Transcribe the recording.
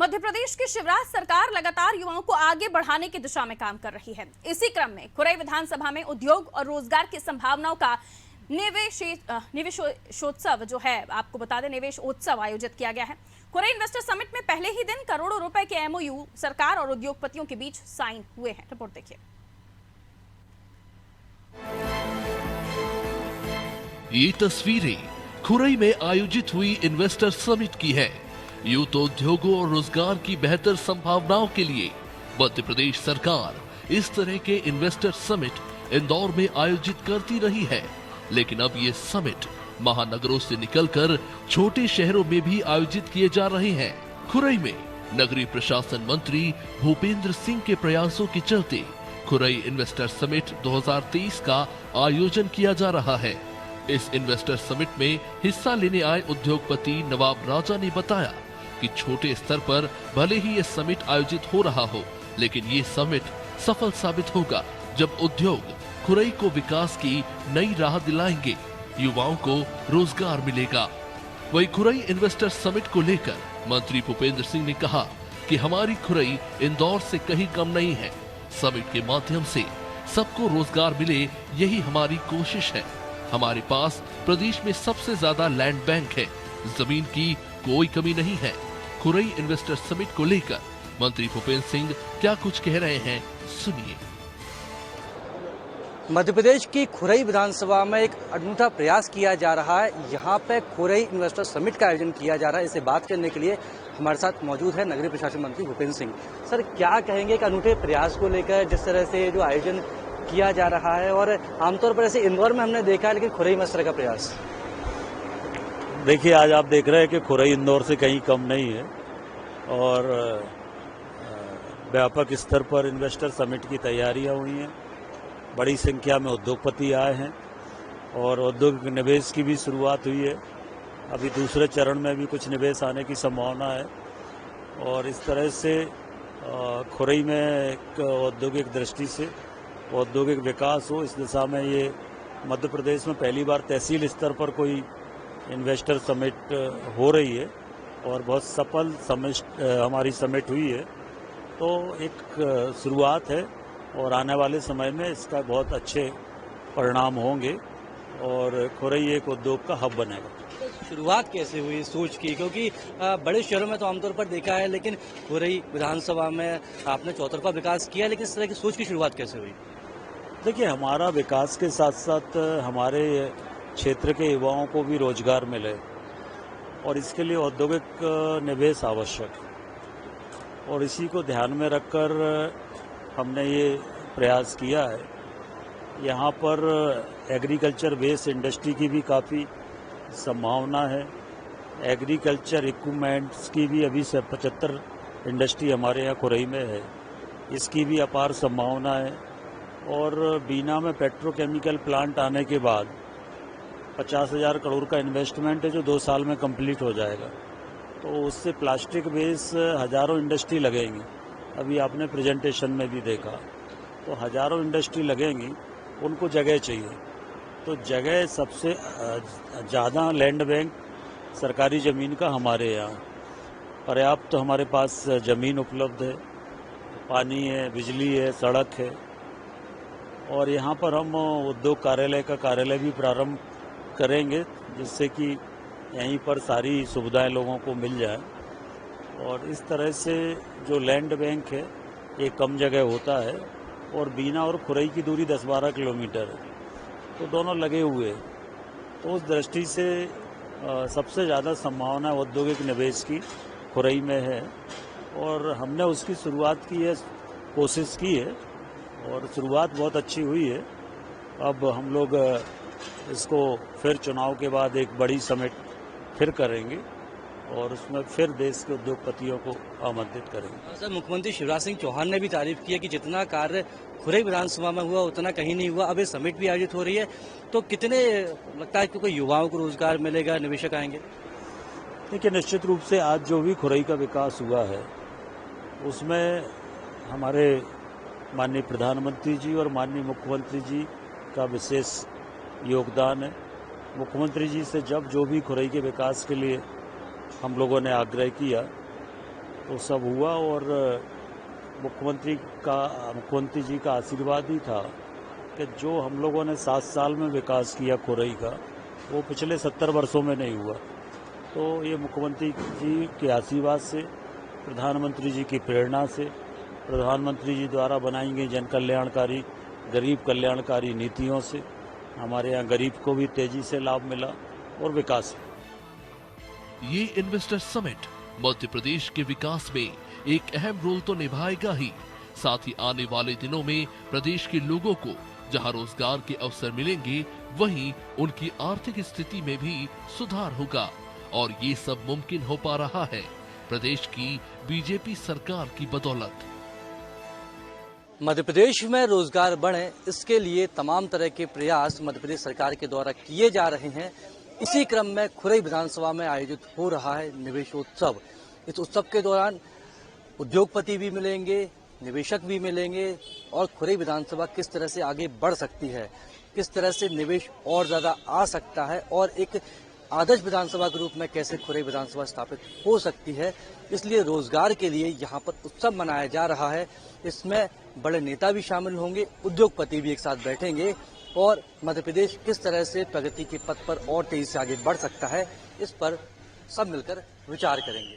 मध्य प्रदेश की शिवराज सरकार लगातार युवाओं को आगे बढ़ाने की दिशा में काम कर रही है। इसी क्रम में खुरई विधानसभा में उद्योग और रोजगार की संभावनाओं का निवेशोत्सव जो है, आपको बता दें, निवेशोत्सव आयोजित किया गया है। खुरई इन्वेस्टर समिट में पहले ही दिन करोड़ों रुपए के एमओयू सरकार और उद्योगपतियों के बीच साइन हुए हैं। रिपोर्ट देखिए। ये तस्वीरें खुरई में आयोजित हुई इन्वेस्टर समिट की है। यूं तो उद्योगों और रोजगार की बेहतर संभावनाओं के लिए मध्य प्रदेश सरकार इस तरह के इन्वेस्टर समिट इंदौर में आयोजित करती रही है, लेकिन अब ये समिट महानगरों से निकलकर छोटे शहरों में भी आयोजित किए जा रहे हैं। खुरई में नगरीय प्रशासन मंत्री भूपेंद्र सिंह के प्रयासों के चलते खुरई इन्वेस्टर समिट 2023 का आयोजन किया जा रहा है। इस इन्वेस्टर समिट में हिस्सा लेने आए उद्योगपति नवाब राजा ने बताया कि छोटे स्तर पर भले ही ये समिट आयोजित हो रहा हो, लेकिन ये समिट सफल साबित होगा जब उद्योग खुरई को विकास की नई राह दिलाएंगे, युवाओं को रोजगार मिलेगा। वहीं खुरई इन्वेस्टर समिट को लेकर मंत्री भूपेंद्र सिंह ने कहा कि हमारी खुरई इंदौर से कहीं कम नहीं है। समिट के माध्यम से सबको रोजगार मिले, यही हमारी कोशिश है। हमारे पास प्रदेश में सबसे ज्यादा लैंड बैंक है, जमीन की कोई कमी नहीं है। खुरई इन्वेस्टर समिट को लेकर मंत्री भूपेंद्र सिंह क्या कुछ कह रहे हैं, सुनिए। मध्य प्रदेश की खुरई विधानसभा में एक अनूठा प्रयास किया जा रहा है। यहाँ पे खुरई इन्वेस्टर समिट का आयोजन किया जा रहा है। इसे बात करने के लिए हमारे साथ मौजूद है नगरीय प्रशासन मंत्री भूपेंद्र सिंह। सर, क्या कहेंगे एक अनूठे प्रयास को लेकर, जिस तरह से जो आयोजन किया जा रहा है, और आमतौर पर ऐसे इंदौर में हमने देखा है, लेकिन खुरई में इस तरह का प्रयास? देखिए, आज आप देख रहे हैं कि खुरई इंदौर से कहीं कम नहीं है और व्यापक स्तर पर इन्वेस्टर समिट की तैयारियां हुई हैं। बड़ी संख्या में उद्योगपति आए हैं और औद्योगिक निवेश की भी शुरुआत हुई है। अभी दूसरे चरण में भी कुछ निवेश आने की संभावना है और इस तरह से खुरई में एक औद्योगिक दृष्टि से औद्योगिक विकास हो, इस दिशा में ये मध्य प्रदेश में पहली बार तहसील स्तर पर कोई इन्वेस्टर समिट हो रही है और बहुत सफल हमारी समिट हुई है। तो एक शुरुआत है और आने वाले समय में इसका बहुत अच्छे परिणाम होंगे और खुरई एक उद्योग का हब बनेगा। शुरुआत कैसे हुई सोच की? क्योंकि बड़े शहरों में तो आमतौर पर देखा है, लेकिन खुरई विधानसभा में आपने चौतरफा विकास किया, लेकिन इस तरह की सोच की शुरुआत कैसे हुई? देखिए, हमारा विकास के साथ साथ हमारे क्षेत्र के युवाओं को भी रोजगार मिले और इसके लिए औद्योगिक निवेश आवश्यक है और इसी को ध्यान में रखकर हमने ये प्रयास किया है। यहाँ पर एग्रीकल्चर बेस्ड इंडस्ट्री की भी काफ़ी संभावना है। एग्रीकल्चर इक्विपमेंट्स की भी अभी से 75 इंडस्ट्री हमारे यहाँ खुरई में है, इसकी भी अपार संभावना है। और बीना में पेट्रोकेमिकल प्लांट आने के बाद 50,000 करोड़ का इन्वेस्टमेंट है जो 2 साल में कंप्लीट हो जाएगा। तो उससे प्लास्टिक बेस हजारों इंडस्ट्री लगेंगी। अभी आपने प्रेजेंटेशन में भी देखा, तो हजारों इंडस्ट्री लगेंगी, उनको जगह चाहिए। तो जगह सबसे ज़्यादा लैंड बैंक सरकारी ज़मीन का हमारे यहाँ पर्याप्त, तो हमारे पास ज़मीन उपलब्ध है, पानी है, बिजली है, सड़क है और यहाँ पर हम उद्योग कार्यालय का कार्यालय भी प्रारंभ करेंगे, जिससे कि यहीं पर सारी सुविधाएं लोगों को मिल जाए। और इस तरह से जो लैंड बैंक है ये कम जगह होता है और बीना और खुरई की दूरी 10-12 किलोमीटर है, तो दोनों लगे हुए हैं। तो उस दृष्टि से सबसे ज़्यादा संभावना औद्योगिक निवेश की खुरई में है और हमने उसकी शुरुआत की है, कोशिश की है और शुरुआत बहुत अच्छी हुई है। अब हम लोग इसको फिर चुनाव के बाद एक बड़ी समिट फिर करेंगे और उसमें फिर देश के उद्योगपतियों को आमंत्रित करेंगे। सर, मुख्यमंत्री शिवराज सिंह चौहान ने भी तारीफ की है कि जितना कार्य खुरई विधानसभा में हुआ उतना कहीं नहीं हुआ। अब ये समिट भी आयोजित हो रही है, तो कितने लगता है कि कोई युवाओं को रोजगार मिलेगा, निवेशक आएंगे? देखिए, निश्चित रूप से आज जो भी खुरई का विकास हुआ है उसमें हमारे माननीय प्रधानमंत्री जी और माननीय मुख्यमंत्री जी का विशेष योगदान है। मुख्यमंत्री जी से जब जो भी खुरई के विकास के लिए हम लोगों ने आग्रह किया तो सब हुआ और मुख्यमंत्री जी का आशीर्वाद ही था कि जो हम लोगों ने 7 साल में विकास किया खुरई का, वो पिछले 70 वर्षों में नहीं हुआ। तो ये मुख्यमंत्री जी के आशीर्वाद से, प्रधानमंत्री जी की प्रेरणा से, प्रधानमंत्री जी द्वारा बनाई गई जन कल्याणकारी, गरीब कल्याणकारी नीतियों से हमारे यहाँ गरीब को भी तेजी से लाभ मिला और विकास। ये इन्वेस्टर समिट मध्य प्रदेश के विकास में एक अहम रोल तो निभाएगा ही, साथ ही आने वाले दिनों में प्रदेश के लोगों को जहां रोजगार के अवसर मिलेंगे, वहीं उनकी आर्थिक स्थिति में भी सुधार होगा। और ये सब मुमकिन हो पा रहा है प्रदेश की बीजेपी सरकार की बदौलत। मध्य प्रदेश में रोजगार बढ़े, इसके लिए तमाम तरह के प्रयास मध्य प्रदेश सरकार के द्वारा किए जा रहे हैं। इसी क्रम में खुरई विधानसभा में आयोजित हो रहा है निवेशोत्सव। इस उत्सव के दौरान उद्योगपति भी मिलेंगे, निवेशक भी मिलेंगे और खुरई विधानसभा किस तरह से आगे बढ़ सकती है, किस तरह से निवेश और ज्यादा आ सकता है और एक आदर्श विधानसभा के रूप में कैसे खुरई विधानसभा स्थापित हो सकती है। इसलिए रोजगार के लिए यहाँ पर उत्सव मनाया जा रहा है। इसमें बड़े नेता भी शामिल होंगे, उद्योगपति भी एक साथ बैठेंगे और मध्य प्रदेश किस तरह से प्रगति के पथ पर और तेजी से आगे बढ़ सकता है, इस पर सब मिलकर विचार करेंगे।